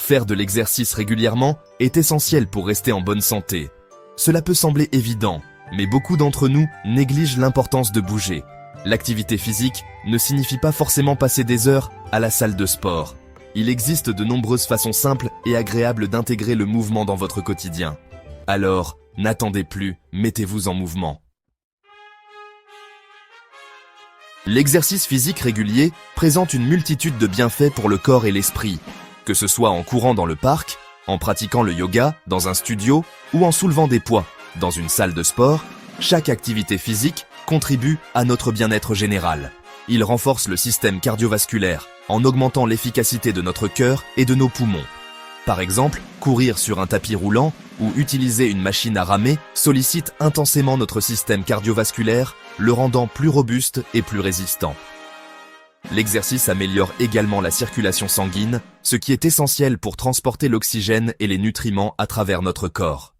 Faire de l'exercice régulièrement est essentiel pour rester en bonne santé. Cela peut sembler évident, mais beaucoup d'entre nous négligent l'importance de bouger. L'activité physique ne signifie pas forcément passer des heures à la salle de sport. Il existe de nombreuses façons simples et agréables d'intégrer le mouvement dans votre quotidien. Alors, n'attendez plus, mettez-vous en mouvement. L'exercice physique régulier présente une multitude de bienfaits pour le corps et l'esprit, que ce soit en courant dans le parc, en pratiquant le yoga dans un studio ou en soulevant des poids dans une salle de sport. Chaque activité physique contribue à notre bien-être général. Il renforce le système cardiovasculaire en augmentant l'efficacité de notre cœur et de nos poumons. Par exemple, courir sur un tapis roulant ou utiliser une machine à ramer sollicite intensément notre système cardiovasculaire, le rendant plus robuste et plus résistant. L'exercice améliore également la circulation sanguine, ce qui est essentiel pour transporter l'oxygène et les nutriments à travers notre corps.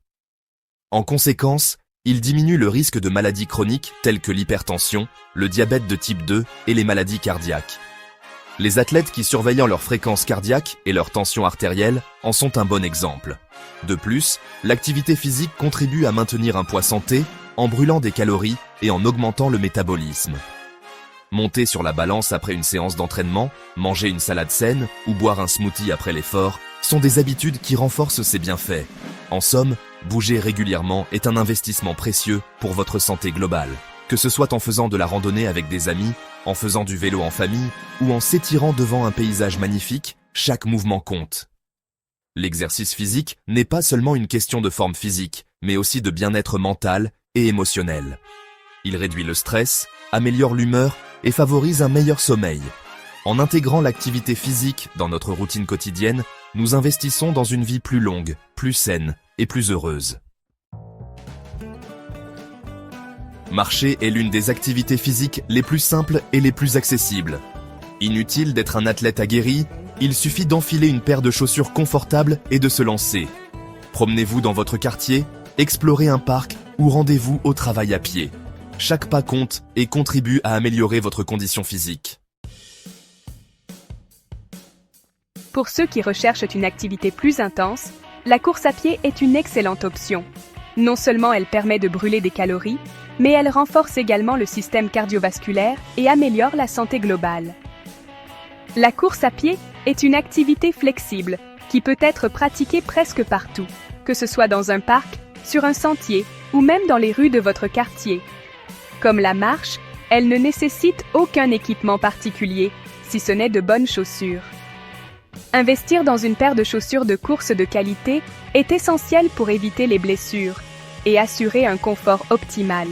En conséquence, il diminue le risque de maladies chroniques telles que l'hypertension, le diabète de type 2 et les maladies cardiaques. Les athlètes qui surveillent leur fréquence cardiaque et leur tension artérielle en sont un bon exemple. De plus, l'activité physique contribue à maintenir un poids santé en brûlant des calories et en augmentant le métabolisme. Monter sur la balance après une séance d'entraînement, manger une salade saine ou boire un smoothie après l'effort sont des habitudes qui renforcent ces bienfaits. En somme, bouger régulièrement est un investissement précieux pour votre santé globale. Que ce soit en faisant de la randonnée avec des amis, en faisant du vélo en famille ou en s'étirant devant un paysage magnifique, chaque mouvement compte. L'exercice physique n'est pas seulement une question de forme physique, mais aussi de bien-être mental et émotionnel. Il réduit le stress, améliore l'humeur et favorise un meilleur sommeil. En intégrant l'activité physique dans notre routine quotidienne, nous investissons dans une vie plus longue, plus saine et plus heureuse. Marcher est l'une des activités physiques les plus simples et les plus accessibles. Inutile d'être un athlète aguerri, il suffit d'enfiler une paire de chaussures confortables et de se lancer. Promenez-vous dans votre quartier, explorez un parc ou rendez-vous au travail à pied. Chaque pas compte et contribue à améliorer votre condition physique. Pour ceux qui recherchent une activité plus intense, la course à pied est une excellente option. Non seulement elle permet de brûler des calories, mais elle renforce également le système cardiovasculaire et améliore la santé globale. La course à pied est une activité flexible qui peut être pratiquée presque partout, que ce soit dans un parc, sur un sentier ou même dans les rues de votre quartier. Comme la marche, elle ne nécessite aucun équipement particulier, si ce n'est de bonnes chaussures. Investir dans une paire de chaussures de course de qualité est essentiel pour éviter les blessures et assurer un confort optimal.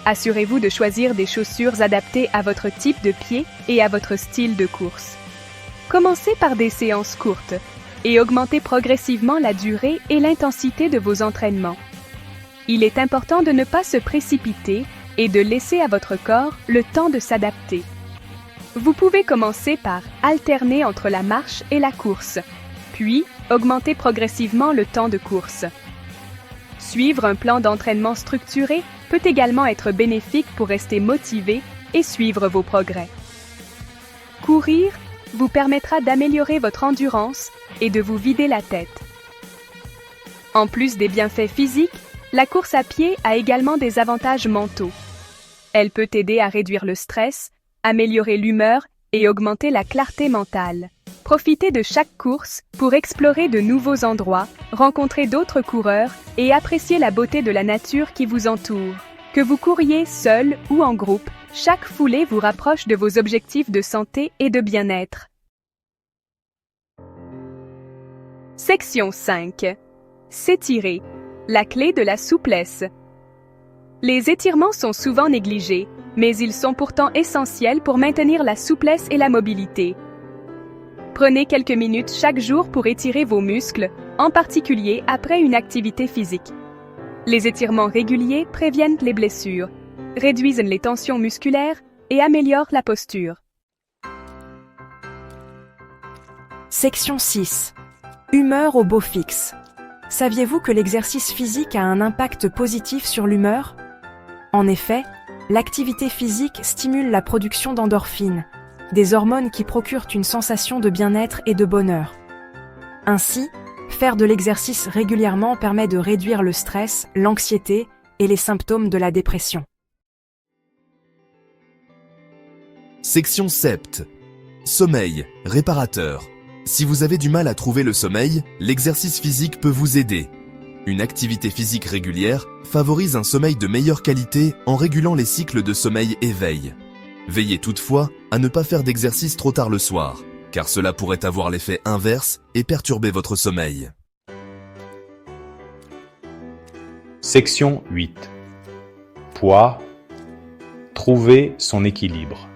Assurez-vous de choisir des chaussures adaptées à votre type de pied et à votre style de course. Commencez par des séances courtes et augmentez progressivement la durée et l'intensité de vos entraînements. Il est important de ne pas se précipiter et de laisser à votre corps le temps de s'adapter. Vous pouvez commencer par alterner entre la marche et la course, puis augmenter progressivement le temps de course. Suivre un plan d'entraînement structuré peut également être bénéfique pour rester motivé et suivre vos progrès. Courir vous permettra d'améliorer votre endurance et de vous vider la tête. En plus des bienfaits physiques, la course à pied a également des avantages mentaux. Elle peut aider à réduire le stress, améliorer l'humeur et augmenter la clarté mentale. Profitez de chaque course pour explorer de nouveaux endroits, rencontrer d'autres coureurs et apprécier la beauté de la nature qui vous entoure. Que vous couriez seul ou en groupe, chaque foulée vous rapproche de vos objectifs de santé et de bien-être. Section 5. S'étirer. La clé de la souplesse. Les étirements sont souvent négligés, mais ils sont pourtant essentiels pour maintenir la souplesse et la mobilité. Prenez quelques minutes chaque jour pour étirer vos muscles, en particulier après une activité physique. Les étirements réguliers préviennent les blessures, réduisent les tensions musculaires et améliorent la posture. Section 6. Humeur au beau fixe. Saviez-vous que l'exercice physique a un impact positif sur l'humeur ? En effet, l'activité physique stimule la production d'endorphines, des hormones qui procurent une sensation de bien-être et de bonheur. Ainsi, faire de l'exercice régulièrement permet de réduire le stress, l'anxiété et les symptômes de la dépression. Section 7. Sommeil, réparateur. Si vous avez du mal à trouver le sommeil, l'exercice physique peut vous aider. Une activité physique régulière favorise un sommeil de meilleure qualité en régulant les cycles de sommeil-éveil. Veillez toutefois à ne pas faire d'exercice trop tard le soir, car cela pourrait avoir l'effet inverse et perturber votre sommeil. Section 8. Poids. Trouver son équilibre.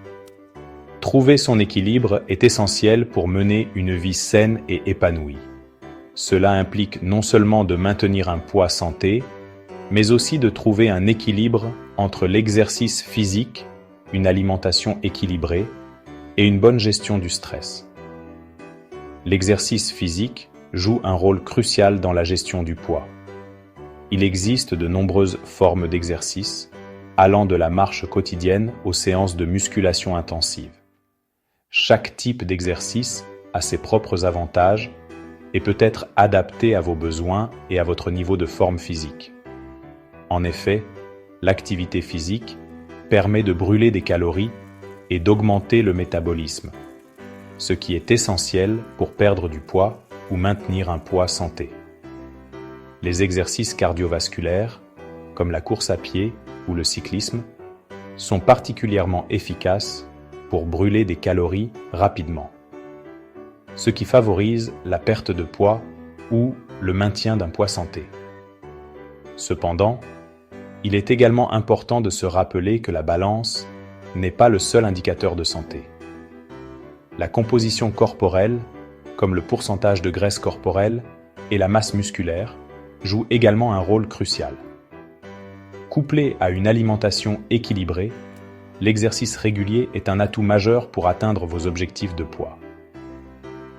Trouver son équilibre est essentiel pour mener une vie saine et épanouie. Cela implique non seulement de maintenir un poids santé, mais aussi de trouver un équilibre entre l'exercice physique, une alimentation équilibrée et une bonne gestion du stress. L'exercice physique joue un rôle crucial dans la gestion du poids. Il existe de nombreuses formes d'exercice, allant de la marche quotidienne aux séances de musculation intensive. Chaque type d'exercice a ses propres avantages et peut être adapté à vos besoins et à votre niveau de forme physique. En effet, l'activité physique permet de brûler des calories et d'augmenter le métabolisme, ce qui est essentiel pour perdre du poids ou maintenir un poids santé. Les exercices cardiovasculaires, comme la course à pied ou le cyclisme, sont particulièrement efficaces pour brûler des calories rapidement, ce qui favorise la perte de poids ou le maintien d'un poids santé. Cependant, il est également important de se rappeler que la balance n'est pas le seul indicateur de santé. La composition corporelle, comme le pourcentage de graisse corporelle et la masse musculaire, jouent également un rôle crucial. Couplé à une alimentation équilibrée, l'exercice régulier est un atout majeur pour atteindre vos objectifs de poids.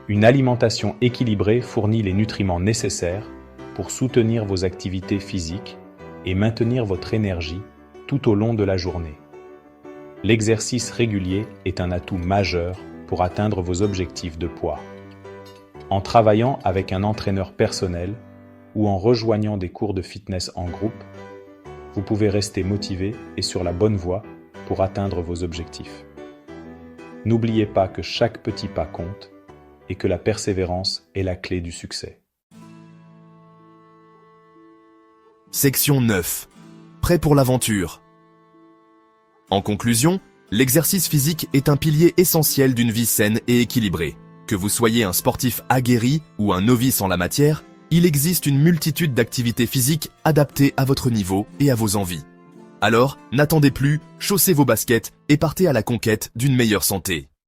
Une alimentation équilibrée fournit les nutriments nécessaires pour soutenir vos activités physiques et maintenir votre énergie tout au long de la journée. L'exercice régulier est un atout majeur pour atteindre vos objectifs de poids. En travaillant avec un entraîneur personnel ou en rejoignant des cours de fitness en groupe, vous pouvez rester motivé et sur la bonne voie pour atteindre vos objectifs. N'oubliez pas que chaque petit pas compte et que la persévérance est la clé du succès. Section 9. Prêt pour l'aventure. En conclusion, l'exercice physique est un pilier essentiel d'une vie saine et équilibrée. Que vous soyez un sportif aguerri ou un novice en la matière, il existe une multitude d'activités physiques adaptées à votre niveau et à vos envies. Alors, n'attendez plus, chaussez vos baskets et partez à la conquête d'une meilleure santé.